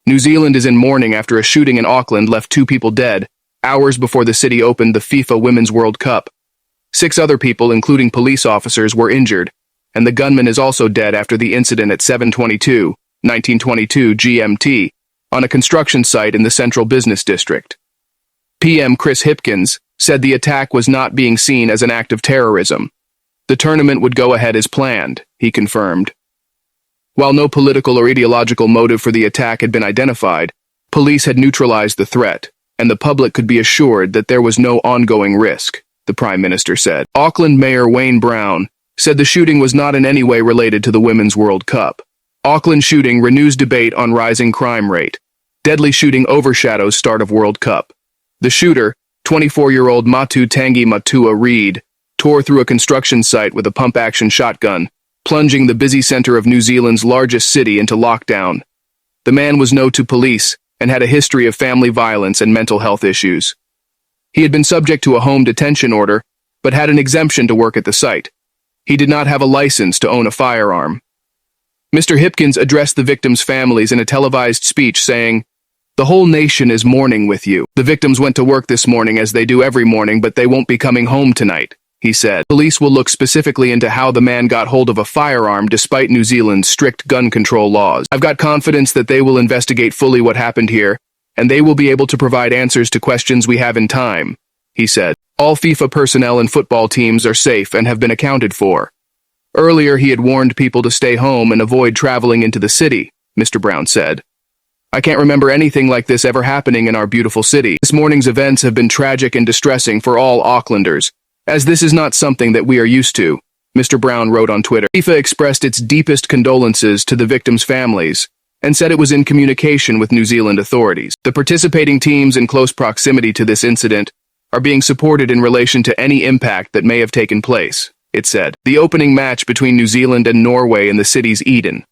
New Zealand is in mourning after a shooting in Auckland left 2 people dead, hours before the city opened the Fifa Women's World Cup. 6 other people, including police officers, were injured, and the gunman is also dead after the incident at 7:22 GMT, on a construction site in the central business district. PM Chris Hipkins said the attack was not being seen as an act of terrorism. The tournament would go ahead as planned, he confirmed. While no political or ideological motive for the attack had been identified, police had neutralized the threat, and the public could be assured that there was no ongoing risk, the Prime Minister said. Auckland Mayor Wayne Brown said the shooting was not in any way related to the Women's World Cup. Auckland shooting renews debate on rising crime rate. Deadly shooting overshadows start of World Cup. The shooter, 24-year-old Matu Tangi Matua Reid, tore through a construction site with a pump-action shotgun, plunging the busy center of New Zealand's largest city into lockdown. The man was known to police and had a history of family violence and mental health issues. He had been subject to a home detention order, but had an exemption to work at the site. He did not have a license to own a firearm. Mr. Hipkins addressed the victims' families in a televised speech saying, "The whole nation is mourning with you. The victims went to work this morning as they do every morning, but they won't be coming home tonight," he said. Police will look specifically into how the man got hold of a firearm despite New Zealand's strict gun control laws. "I've got confidence that they will investigate fully what happened here, and they will be able to provide answers to questions we have in time," he said. All FIFA personnel and football teams are safe and have been accounted for. Earlier, he had warned people to stay home and avoid traveling into the city, Mr. Brown said. "I can't remember anything like this ever happening in our beautiful city. This morning's events have been tragic and distressing for all Aucklanders, as this is not something that we are used to," Mr. Brown wrote on Twitter. FIFA expressed its deepest condolences to the victims' families and said it was in communication with New Zealand authorities. The participating teams in close proximity to this incident are being supported in relation to any impact that may have taken place, it said. The opening match between New Zealand and Norway in the city's Eden